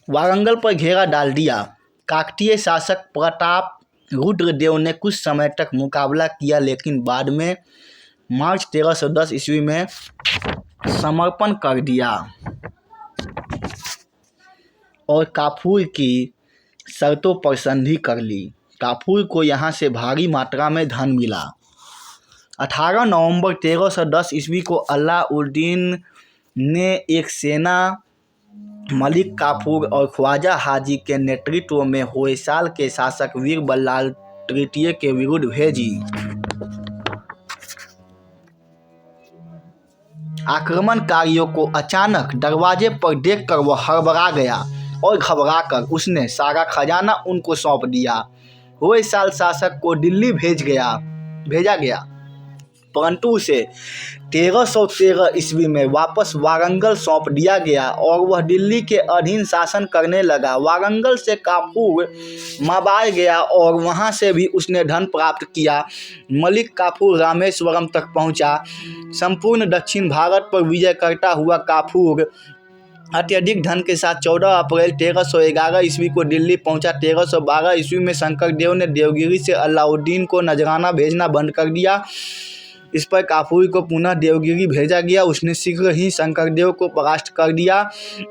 वारंगल पर घेरा डाल दिया। काकतीय शासक प्रताप रुद्रदेव ने कुछ समय तक मुकाबला किया, लेकिन बाद में मार्च 1310 ईस्वी में समर्पण कर दिया और काफूर की शर्तों पर संधि कर ली। काफूर को यहाँ से भारी मात्रा में धन मिला। 18 नवंबर 1310 ईस्वी को अलाउद्दीन ने एक सेना मलिक काफूर और ख्वाजा हाजी के नेतृत्व में होयसाल के शासक वीर बल्लाल तृतीय के विरुद्ध भेजी। आक्रमणकारियों को अचानक दरवाजे पर देखकर वह हड़बड़ा गया और घबराकर उसने सारा खजाना उनको सौंप दिया। होयसाल शासक को दिल्ली भेजा गया, परंतु उसे 1313 ईस्वी में वापस वारंगल सौंप दिया गया और वह दिल्ली के अधीन शासन करने लगा। वारंगल से काफूर माबार गया और वहां से भी उसने धन प्राप्त किया। मलिक काफूर रामेश्वरम तक पहुंचा। संपूर्ण दक्षिण भारत पर विजय करता हुआ काफूर अत्यधिक धन के साथ 14 अप्रैल 1311 ईस्वी को दिल्ली पहुंचा। 1312 ईस्वी में शंकरदेव ने देवगिरी से अलाउद्दीन को नजराना भेजना बंद कर दिया। इस पर काफूर को पुनः देवगिरी भेजा गया। उसने शीघ्र ही शंकरदेव को परास्त कर दिया।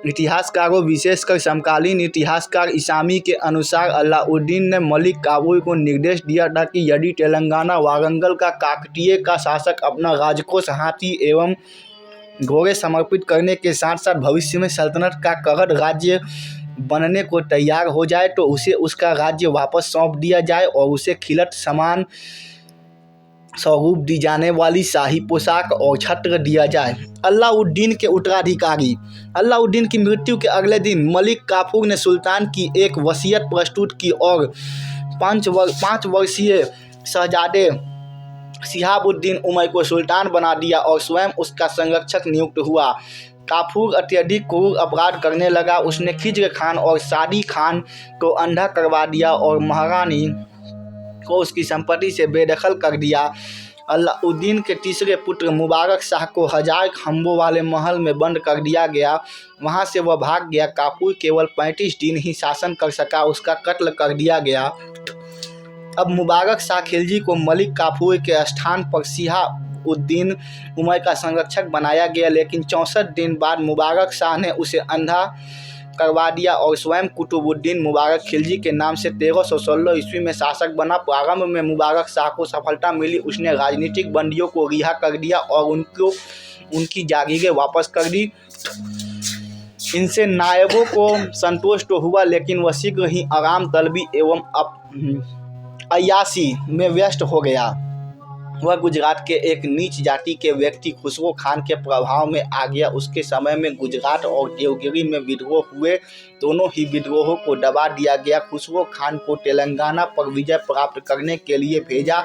इतिहासकारों, विशेषकर समकालीन इतिहासकार इसामी के अनुसार अलाउद्दीन ने मलिक काफूर को निर्देश दिया था कि यदि तेलंगाना वारंगल का काकतीय का शासक अपना राजकोष, हाथी एवं घोड़े समर्पित करने के साथ साथ भविष्य में सल्तनत का कगध राज्य बनने को तैयार हो जाए तो उसे उसका राज्य वापस सौंप दिया जाए और उसे खिलत समान स्वरूप दी जाने वाली शाही पोशाक और छत्र दिया जाए। अलाउद्दीन के उत्तराधिकारी। अलाउद्दीन की मृत्यु के अगले दिन मलिक काफूर ने सुल्तान की एक वसीयत प्रस्तुत की और 5 वर्षीय शहजादे शिहाबुद्दीन उमर को सुल्तान बना दिया और स्वयं उसका संरक्षक नियुक्त हुआ। काफूर अत्यधिक क्रूर अपराध करने लगा। उसने खिज्र खान और सादी खान को अंधा करवा दिया और महारानी को उसकी संपत्ति से बेदखल कर दिया। अलाउद्दीन के तीसरे पुत्र मुबारक शाह को 1000 खंभों वाले महल में बंद कर दिया गया। वहां से वह भाग गया। काफूर केवल 35 दिन ही शासन कर सका, उसका कत्ल कर दिया गया। अब मुबारक शाह खिलजी को मलिक काफूर के स्थान पर शिहाबुद्दीन उमर का संरक्षक बनाया गया, लेकिन 64 दिन बाद मुबारक शाह ने उसे अंधा करवा दिया और स्वयं कुतुबुद्दीन मुबारक खिलजी के नाम से 1316 ईस्वी में शासक बना। प्रारंभ में मुबारक शाह को सफलता मिली। उसने राजनीतिक बंदियों को रिहा कर दिया और उनकी जागीरें वापस कर दी। इनसे नायबों को संतोष तो हुआ, लेकिन वह शीघ्र ही आराम तलबी एवं अय्याशी में व्यस्त हो गया। वह गुजरात के एक नीच जाति के व्यक्ति खुसरो खान के प्रभाव में आ गया। उसके समय में गुजरात और देवगिरी में विद्रोह हुए। दोनों ही विद्रोहों को दबा दिया गया। खुसरो खान को तेलंगाना पर विजय प्राप्त करने के लिए भेजा।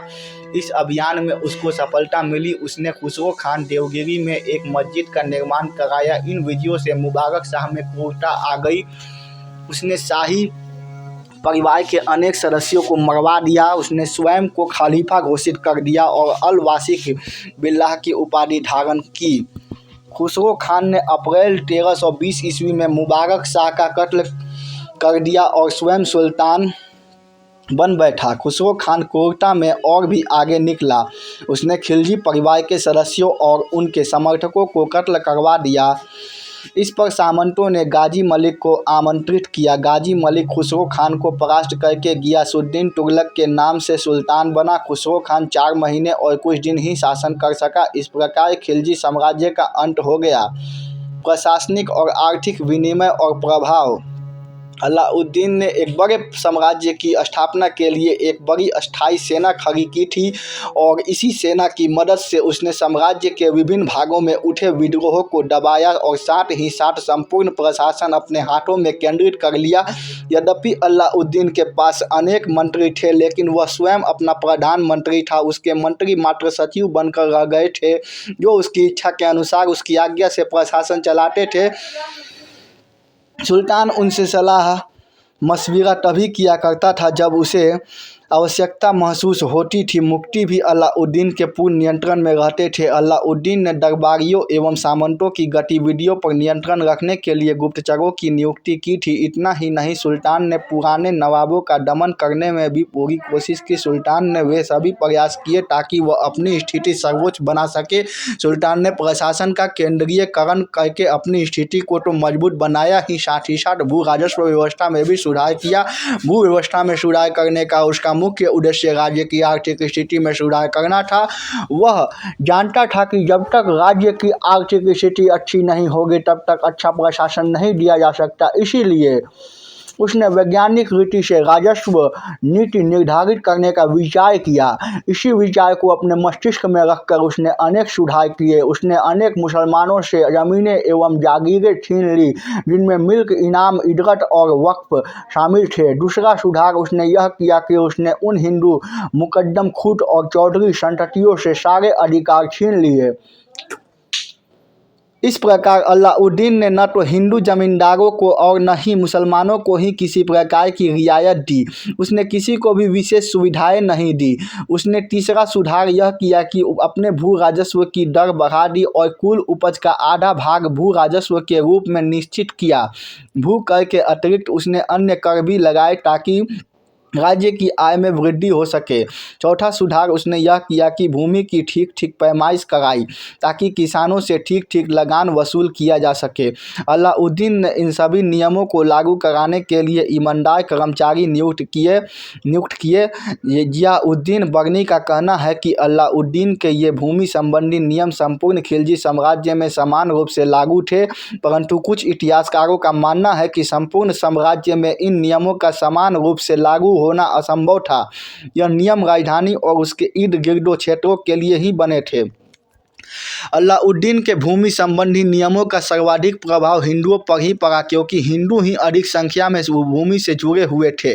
इस अभियान में उसको सफलता मिली। उसने खुसरो खान देवगिरी में एक मस्जिद का निर्माण कराया। इन विजयों से मुबारक शाह में क्रूरता आ गई। उसने शाही परिवार के अनेक सदस्यों को मरवा दिया। उसने स्वयं को खलीफा घोषित कर दिया और अल वासिक बिल्लाह की उपाधि धारण की। खुसरो खान ने अप्रैल 1320 ईस्वी में मुबारक शाह का कत्ल कर दिया और स्वयं सुल्तान बन बैठा। खुसरो खान क्रूरता में और भी आगे निकला। उसने खिलजी परिवार के सदस्यों और उनके समर्थकों को कत्ल करवा दिया। इस पर सामंतों ने गाजी मलिक को आमंत्रित किया। गाजी मलिक खुसरो खान को परास्त करके गियासुद्दीन तुगलक के नाम से सुल्तान बना। खुसरो खान 4 महीने और कुछ दिन ही शासन कर सका। इस प्रकार खिलजी साम्राज्य का अंत हो गया। प्रशासनिक और आर्थिक विनिमय और प्रभाव। अलाउद्दीन ने एक बड़े साम्राज्य की स्थापना के लिए एक बड़ी अस्थायी सेना खड़ी की थी और इसी सेना की मदद से उसने साम्राज्य के विभिन्न भागों में उठे विद्रोहों को दबाया और साथ ही साथ संपूर्ण प्रशासन अपने हाथों में केंद्रित कर लिया। यद्यपि अलाउद्दीन के पास अनेक मंत्री थे, लेकिन वह स्वयं अपना प्रधानमंत्री था। उसके मंत्री मात्र सचिव बनकर रह गए थे, जो उसकी इच्छा के अनुसार उसकी आज्ञा से प्रशासन चलाते थे। सुल्तान उनसे सलाह मशविरा तभी किया करता था जब उसे आवश्यकता महसूस होती थी। मुफ्ती भी अलाउद्दीन के पूर्ण नियंत्रण में रहते थे। अलाउद्दीन ने दरबारियों एवं सामंतों की गतिविधियों पर नियंत्रण रखने के लिए गुप्तचरों की नियुक्ति की थी। इतना ही नहीं, सुल्तान ने पुराने नवाबों का दमन करने में भी पूरी कोशिश की। सुल्तान ने वे सभी प्रयास किए ताकि वह अपनी स्थिति सर्वोच्च बना सके। सुल्तान ने प्रशासन का केंद्रीयकरण करके अपनी स्थिति को तो मजबूत बनाया ही, साथ ही साथ भू राजस्व व्यवस्था में भी सुधार किया। भू व्यवस्था में सुधार करने का उसका मुख्य उद्देश्य राज्य की आर्थिक स्थिति में सुधार करना था। वह जानता था कि जब तक राज्य की आर्थिक स्थिति अच्छी नहीं होगी तब तक अच्छा प्रशासन नहीं दिया जा सकता। इसीलिए उसने वैज्ञानिक रीति से राजस्व नीति निर्धारित करने का विचार किया। इसी विचार को अपने मस्तिष्क में रखकर उसने अनेक सुधार किए। उसने अनेक मुसलमानों से ज़मीनें एवं जागीरें छीन ली, जिनमें मिल्क, इनाम, इजरत और वक्फ शामिल थे। दूसरा सुधार उसने यह किया कि उसने उन हिंदू मुकद्दम, खूट और चौधरी संततियों से सारे अधिकार छीन लिए। इस प्रकार अलाउद्दीन ने न तो हिंदू जमींदारों को और न ही मुसलमानों को ही किसी प्रकार की रियायत दी। उसने किसी को भी विशेष सुविधाएं नहीं दी। उसने तीसरा सुधार यह किया कि अपने भू राजस्व की दर बढ़ा दी और कुल उपज का आधा भाग भू राजस्व के रूप में निश्चित किया। भू कर के अतिरिक्त उसने अन्य कर भी लगाए ताकि राज्य की आय में वृद्धि हो सके। चौथा सुधार उसने यह किया कि भूमि की ठीक ठीक पैमाइश कराई ताकि किसानों से ठीक ठीक लगान वसूल किया जा सके। अलाउद्दीन ने इन सभी नियमों को लागू कराने के लिए ईमानदार कर्मचारी नियुक्त किए। जियाउद्दीन बरनी का कहना है कि अलाउद्दीन के ये भूमि संबंधी नियम संपूर्ण खिलजी साम्राज्य में समान रूप से लागू थे, परंतु कुछ इतिहासकारों का मानना है कि संपूर्ण साम्राज्य में इन नियमों का समान रूप से लागू होना असंभव था। यह नियम राजधानी और उसके इर्द गिर्द क्षेत्रों के लिए ही बने थे। अलाउद्दीन के भूमि संबंधी नियमों का सर्वाधिक प्रभाव हिंदुओं पर ही पड़ा, क्योंकि हिंदू ही अधिक संख्या में भूमि से जुड़े हुए थे।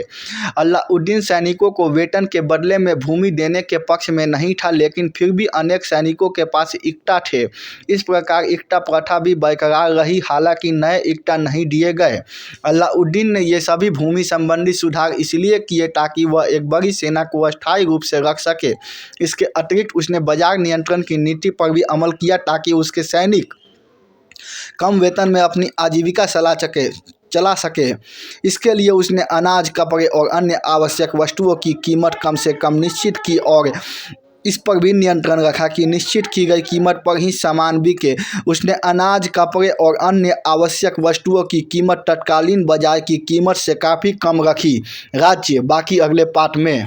अलाउद्दीन सैनिकों को वेतन के बदले में भूमि देने के पक्ष में नहीं था, लेकिन फिर भी अनेक सैनिकों के पास इक्ता थे। इस प्रकार इक्ता प्रथा भी बरकरार रही, हालांकि नए इक्ता नहीं दिए गए। अलाउद्दीन ने ये सभी भूमि संबंधी सुधार इसलिए किए ताकि वह एक बड़ी सेना को अस्थायी रूप से रख सके। इसके अतिरिक्त उसने बाजार नियंत्रण की नीति पर भी अमल किया ताकि उसके सैनिक कम वेतन में अपनी आजीविका चला सके। इसके लिए उसने अनाज, कपड़े और अन्य आवश्यक वस्तुओं की कीमत कम से कम निश्चित की और इस पर भी नियंत्रण रखा कि निश्चित की गई कीमत पर ही सामान बिके। उसने अनाज, कपड़े और अन्य आवश्यक वस्तुओं की कीमत तत्कालीन बाजार की कीमत से काफ़ी कम रखी। राज्य बाकी अगले पाठ में।